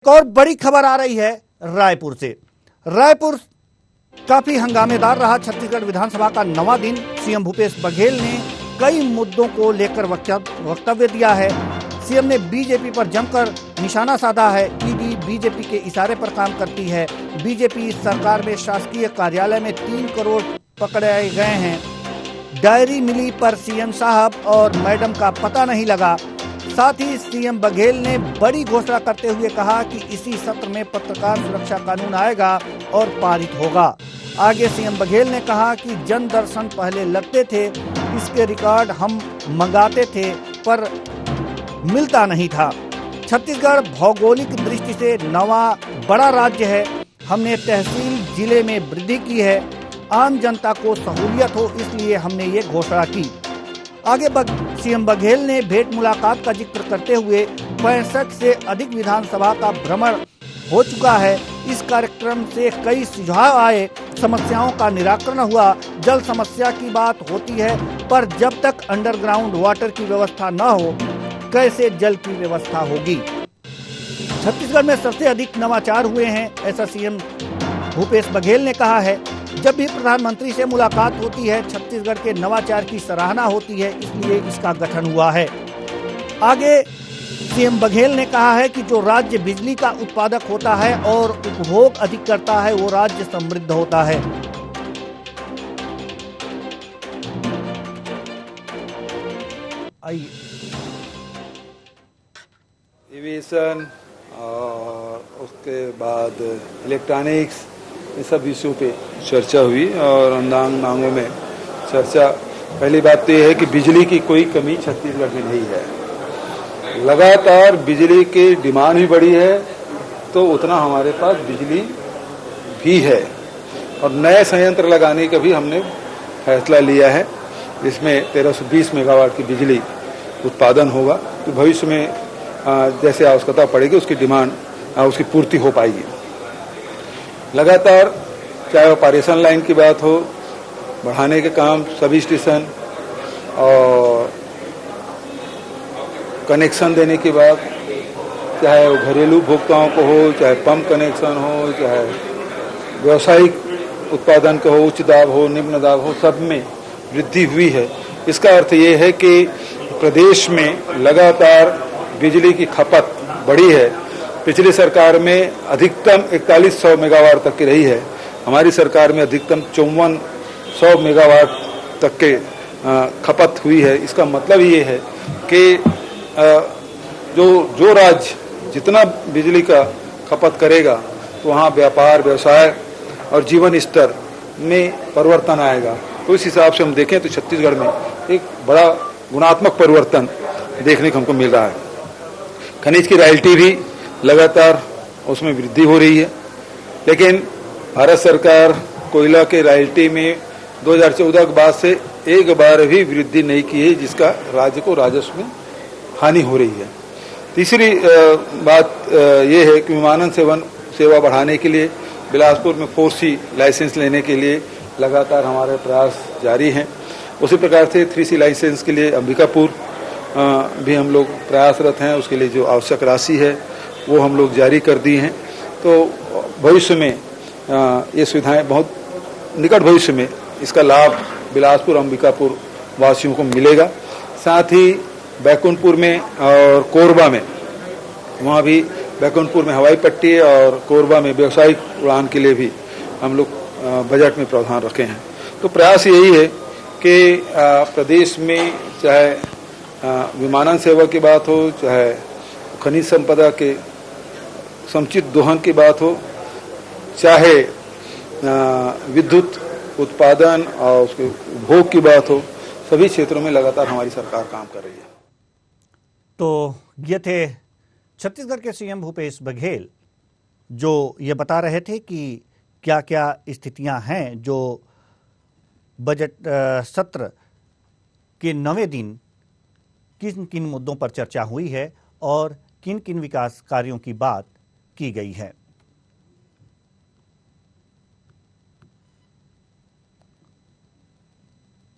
एक और बड़ी खबर आ रही है रायपुर से। रायपुर काफी हंगामेदार रहा। छत्तीसगढ़ विधानसभा का 9वां दिन। सीएम भूपेश बघेल ने कई मुद्दों को लेकर वक्तव्य दिया है। सीएम ने बीजेपी पर जमकर निशाना साधा है। ईडी बीजेपी के इशारे पर काम करती है। बीजेपी सरकार में शासकीय कार्यालय में 3 करोड़ पकड़े गए हैं। डायरी मिली पर सीएम साहब और मैडम का पता नहीं लगा। साथ ही सीएम बघेल ने बड़ी घोषणा करते हुए कहा कि इसी सत्र में पत्रकार सुरक्षा कानून आएगा और पारित होगा। आगे सीएम बघेल ने कहा कि जन दर्शन पहले लगते थे, इसके रिकॉर्ड हम मंगाते थे पर मिलता नहीं था। छत्तीसगढ़ भौगोलिक दृष्टि से 9वां बड़ा राज्य है। हमने तहसील जिले में वृद्धि की है। आम जनता को सहूलियत हो इसलिए हमने ये घोषणा की। आगे सीएम बघेल ने भेंट मुलाकात का जिक्र करते हुए 65 से अधिक विधानसभा का भ्रमण हो चुका है। इस कार्यक्रम से कई सुझाव आए, समस्याओं का निराकरण हुआ। जल समस्या की बात होती है पर जब तक अंडरग्राउंड वाटर की व्यवस्था न हो कैसे जल की व्यवस्था होगी। छत्तीसगढ़ में सबसे अधिक नवाचार हुए हैं, ऐसा सीएम भूपेश बघेल ने कहा है। जब भी प्रधानमंत्री से मुलाकात होती है छत्तीसगढ़ के नवाचार की सराहना होती है, इसलिए इसका गठन हुआ है। आगे सीएम बघेल ने कहा है कि जो राज्य बिजली का उत्पादक होता है और उपभोग अधिक करता है वो राज्य समृद्ध होता है। एविएशन और उसके बाद इलेक्ट्रॉनिक्स, इन सब विषयों पे चर्चा हुई और अंदांग मांगों में चर्चा। पहली बात तो यह है कि बिजली की कोई कमी छत्तीसगढ़ में नहीं है। लगातार बिजली की डिमांड भी बढ़ी है तो उतना हमारे पास बिजली भी है और नए संयंत्र लगाने का भी हमने फैसला लिया है। इसमें 1320 मेगावाट की बिजली उत्पादन होगा तो भविष्य में जैसे आवश्यकता पड़ेगी उसकी डिमांड उसकी पूर्ति हो पाएगी। लगातार चाहे ऑपरेशन लाइन की बात हो, बढ़ाने के काम सभी स्टेशन और कनेक्शन देने की बात, चाहे वो घरेलू उपभोक्ताओं को हो, चाहे पंप कनेक्शन हो, चाहे व्यावसायिक उत्पादन का हो, उच्च दाब हो, निम्न दाब हो, सब में वृद्धि हुई है। इसका अर्थ ये है कि प्रदेश में लगातार बिजली की खपत बढ़ी है। पिछली सरकार में अधिकतम 4100 मेगावाट तक की रही है, हमारी सरकार में अधिकतम 5400 मेगावाट तक के खपत हुई है। इसका मतलब ये है कि जो राज्य जितना बिजली का खपत करेगा तो वहाँ व्यापार, व्यवसाय और जीवन स्तर में परिवर्तन आएगा। तो इस हिसाब से हम देखें तो छत्तीसगढ़ में एक बड़ा गुणात्मक परिवर्तन देखने को हमको मिल रहा है। खनिज की रॉयल्टी भी लगातार उसमें वृद्धि हो रही है, लेकिन भारत सरकार कोयला के रॉयल्टी में 2014 के बाद से एक बार भी वृद्धि नहीं की है, जिसका राज्य को राजस्व में हानि हो रही है। तीसरी बात यह है कि विमानन सेवा बढ़ाने के लिए बिलासपुर में 4C लाइसेंस लेने के लिए लगातार हमारे प्रयास जारी हैं। उसी प्रकार से 3C लाइसेंस के लिए अंबिकापुर भी हम लोग प्रयासरत हैं। उसके लिए जो आवश्यक राशि है वो हम लोग जारी कर दी हैं। तो भविष्य में ये सुविधाएं बहुत निकट भविष्य में इसका लाभ बिलासपुर, अंबिकापुर वासियों को मिलेगा। साथ ही बैकुंठपुर में और कोरबा में, वहाँ भी बैकुंठपुर में हवाई पट्टी और कोरबा में व्यावसायिक उड़ान के लिए भी हम लोग बजट में प्रावधान रखे हैं। तो प्रयास यही है कि प्रदेश में चाहे विमानन सेवा की बात हो, चाहे खनिज संपदा के समुचित दोहन की बात हो, चाहे विद्युत उत्पादन और उसके उपभोग की बात हो, सभी क्षेत्रों में लगातार हमारी सरकार काम कर रही है। तो ये थे छत्तीसगढ़ के सीएम भूपेश बघेल जो ये बता रहे थे कि क्या क्या स्थितियां हैं जो बजट सत्र के 9वें दिन किन किन मुद्दों पर चर्चा हुई है और किन किन विकास कार्यों की बात की गई है।